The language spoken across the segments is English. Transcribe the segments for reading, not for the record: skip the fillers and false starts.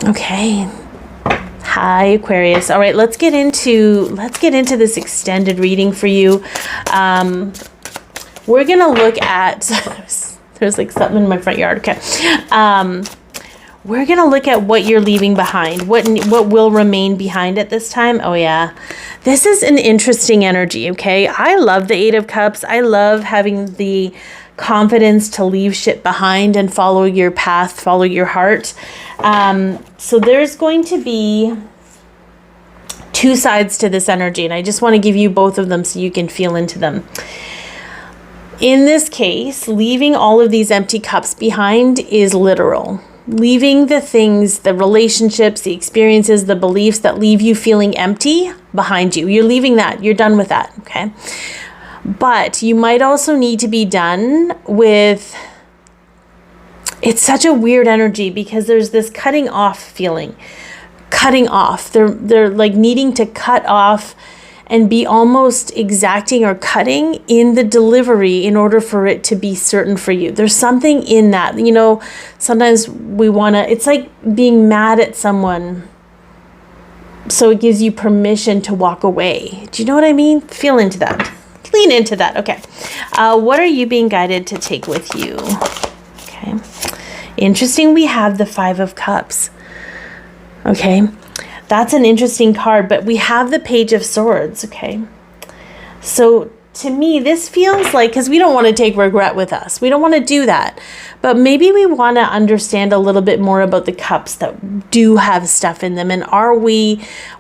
Okay. Hi, Aquarius. All right, let's get into this extended reading for you. We're gonna look at there's like something in my front yard. Okay. We're going to look at what you're leaving behind, what will remain behind at this time. Oh, yeah. This is an interesting energy, okay? I love the Eight of Cups. I love having the confidence to leave shit behind and follow your path, follow your heart. So there's going to be two sides to this energy, and I just want to give you both of them so you can feel into them. In this case, leaving all of these empty cups behind is literal. Leaving the things, the relationships, the experiences, the beliefs that leave you feeling empty behind you. You're leaving that. You're done with that, okay? But you might also need to be done with... It's such a weird energy because there's this cutting off feeling. Cutting off. They're like needing to cut off and be almost exacting or cutting in the delivery in order for it to be certain for you. There's something in that. You know, sometimes we want to, it's like being mad at someone, so it gives you permission to walk away. Do you know what I mean? Feel into that. Lean into that. Okay. What are you being guided to take with you? Okay. Interesting. We have the Five of Cups. Okay. That's an interesting card, but we have the Page of Swords, okay? So to me, this feels like, because we don't want to take regret with us. We don't want to do that. But maybe we want to understand a little bit more about the cups that do have stuff in them. And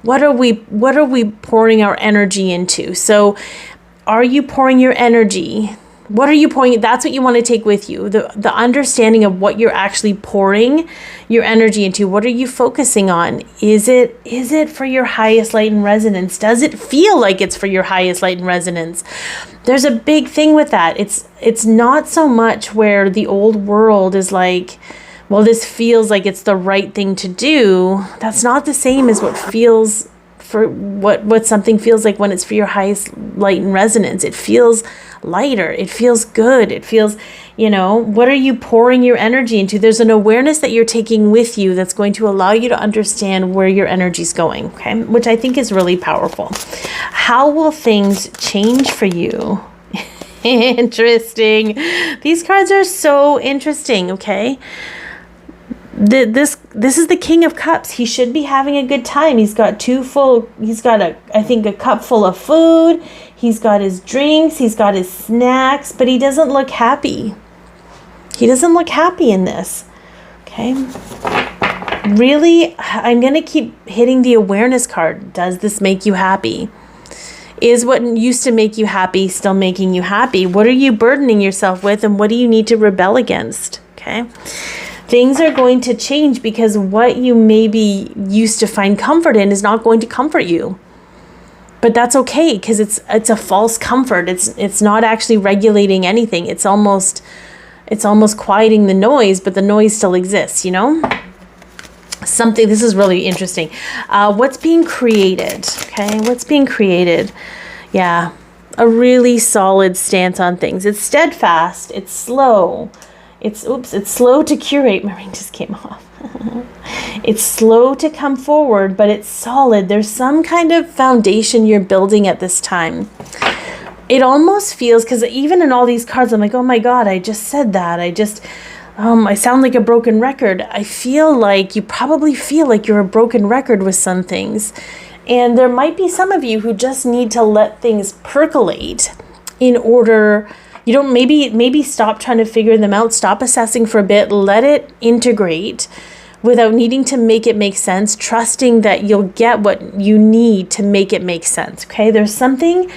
what are we pouring our energy into? So are you pouring your energy? What are you pouring? That's what you want to take with you. The understanding of what you're actually pouring your energy into. What are you focusing on? Is it for your highest light and resonance? Does it feel like it's for your highest light and resonance? There's a big thing with that. It's not so much where the old world is like, well, this feels like it's the right thing to do. That's not the same as what feels for what something feels like when it's for your highest light and resonance. It feels lighter. It feels good. It feels, what are you pouring your energy into? There's an awareness that you're taking with you that's going to allow you to understand where your energy's going, okay? Which I think is really powerful. How will things change for you? Interesting. These cards are so interesting, okay? This is the King of Cups. He should be having a good time. He's got I think a cup full of food. He's got his drinks. He's got his snacks, but he doesn't look happy. He doesn't look happy in this. Okay. Really, I'm going to keep hitting the awareness card. Does this make you happy? Is what used to make you happy still making you happy? What are you burdening yourself with, and what do you need to rebel against? Okay. Things are going to change because what you maybe used to find comfort in is not going to comfort you. But that's okay, because it's a false comfort. It's not actually regulating anything. It's almost quieting the noise, but the noise still exists, This is really interesting. What's being created? Okay, what's being created? Yeah, a really solid stance on things. It's steadfast. It's slow. It's slow to curate. My ring just came off. It's slow to come forward, but it's solid. There's some kind of foundation you're building at this time. It almost feels, because even in all these cards, I'm like, oh my God, I just said that. I sound like a broken record. I feel like you probably feel like you're a broken record with some things. And there might be some of you who just need to let things percolate in order... You don't maybe stop trying to figure them out, stop assessing for a bit, let it integrate without needing to make it make sense, trusting that you'll get what you need to make it make sense. Okay, there's something,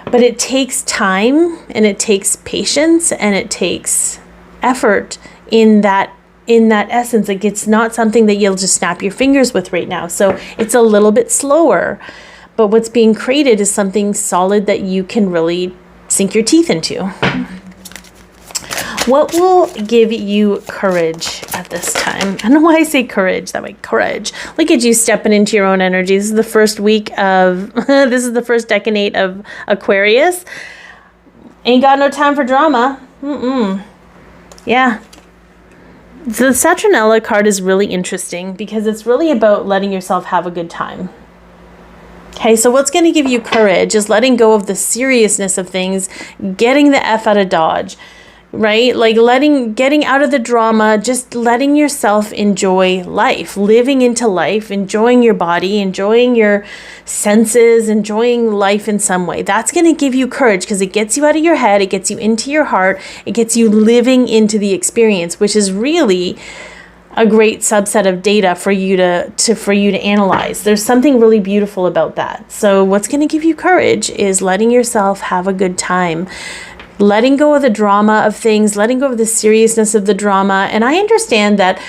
but it takes time and it takes patience and it takes effort in that essence. Like, it's not something that you'll just snap your fingers with right now. So it's a little bit slower, but what's being created is something solid that you can really sink your teeth into. What will give you courage at this time? I don't know why I say courage that way. Courage. Look at you stepping into your own energy. This is the first week of, this is the first decade of Aquarius. Ain't got no time for drama. Yeah. The Saturnella card is really interesting because it's really about letting yourself have a good time. Okay, so what's going to give you courage is letting go of the seriousness of things, getting the F out of Dodge, right? Like getting out of the drama, just letting yourself enjoy life, living into life, enjoying your body, enjoying your senses, enjoying life in some way. That's going to give you courage because it gets you out of your head, it gets you into your heart, it gets you living into the experience, which is really a great subset of data for you to analyze. There's something really beautiful about that. So what's going to give you courage is letting yourself have a good time, letting go of the drama of things, letting go of the seriousness of the drama. And I understand that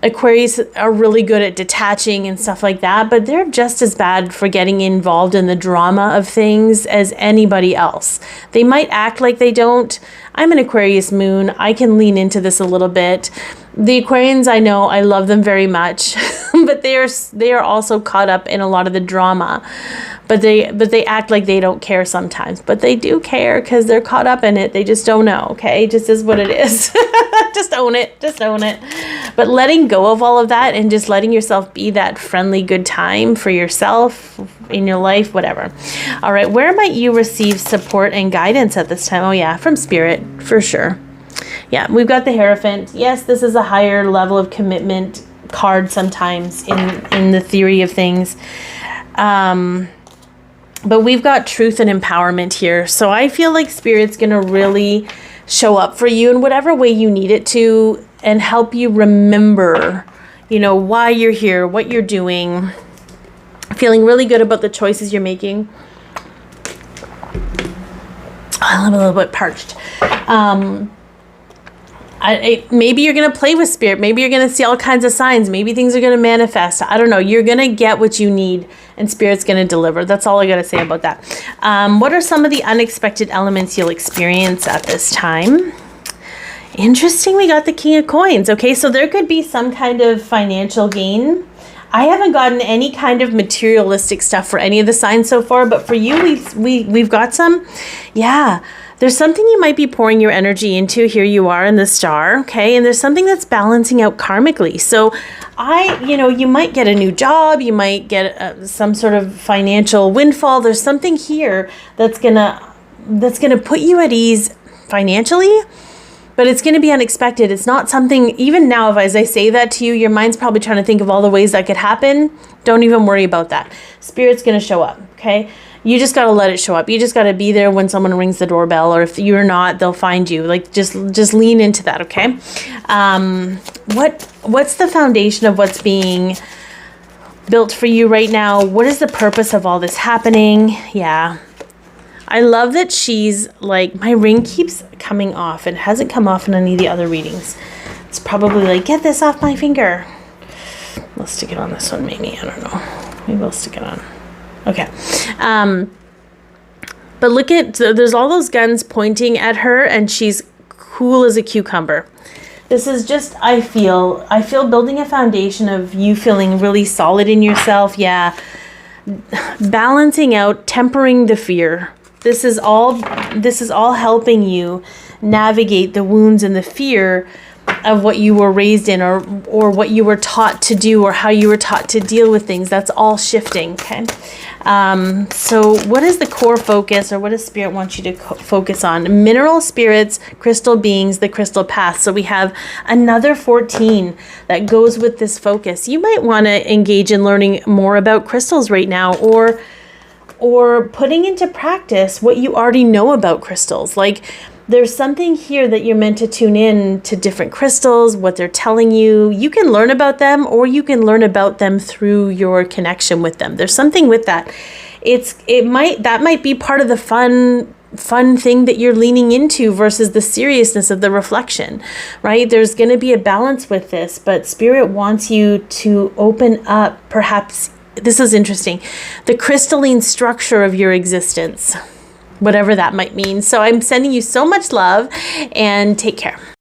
Aquarius are really good at detaching and stuff like that, but they're just as bad for getting involved in the drama of things as anybody else. They might act like they don't. I'm an Aquarius moon. I can lean into this a little bit. The Aquarians, I know, I love them very much, but they are also caught up in a lot of the drama. But they act like they don't care sometimes. But they do care because they're caught up in it. They just don't know, okay? It just is what it is. Just own it. Just own it. But letting go of all of that and just letting yourself be that friendly good time for yourself, in your life, whatever. All right, where might you receive support and guidance at this time? Oh, yeah, from Spirit, for sure. Yeah, we've got the Hierophant. Yes, this is a higher level of commitment card sometimes in the theory of things. But we've got truth and empowerment here. So I feel like Spirit's going to really show up for you in whatever way you need it to and help you remember, why you're here, what you're doing. Feeling really good about the choices you're making. I'm a little bit parched. Maybe you're going to play with Spirit. Maybe you're going to see all kinds of signs. Maybe things are going to manifest. I don't know. You're going to get what you need and Spirit's going to deliver. That's all I got to say about that. What are some of the unexpected elements you'll experience at this time? Interesting. We got the King of Coins. Okay, so there could be some kind of financial gain. I haven't gotten any kind of materialistic stuff for any of the signs so far, but for you, we've got some. Yeah. There's something you might be pouring your energy into. Here you are in the Star, okay? And there's something that's balancing out karmically. So you might get a new job. You might get some sort of financial windfall. There's something here that's gonna put you at ease financially, but it's going to be unexpected. It's not something, even now, as I say that to you, your mind's probably trying to think of all the ways that could happen. Don't even worry about that. Spirit's going to show up, okay? You just got to let it show up. You just got to be there when someone rings the doorbell, or if you're not, they'll find you. Like, just lean into that, okay? What's the foundation of what's being built for you right now? What is the purpose of all this happening? Yeah. I love that she's like, my ring keeps coming off. It hasn't come off in any of the other readings. It's probably like, get this off my finger. Let's stick it on this one, maybe. I don't know. Maybe we'll stick it on. Okay. But look there's all those guns pointing at her and she's cool as a cucumber. This is just, I feel building a foundation of you feeling really solid in yourself. Yeah. Balancing out, tempering the fear. This is all helping you navigate the wounds and the fear of what you were raised in or what you were taught to do or how you were taught to deal with things. That's all shifting, okay? So what is the core focus, or what does Spirit want you to focus on? Mineral spirits, crystal beings, the crystal path. So we have another 14 that goes with this focus. You might want to engage in learning more about crystals right now, or putting into practice what you already know about crystals. Like, there's something here that you're meant to tune in to different crystals, what they're telling you. You can learn about them, or you can learn about them through your connection with them. There's something with that. That might be part of the fun thing that you're leaning into versus the seriousness of the reflection, right? There's going to be a balance with this, but Spirit wants you to open up, perhaps, this is interesting, the crystalline structure of your existence, whatever that might mean. So I'm sending you so much love, and take care.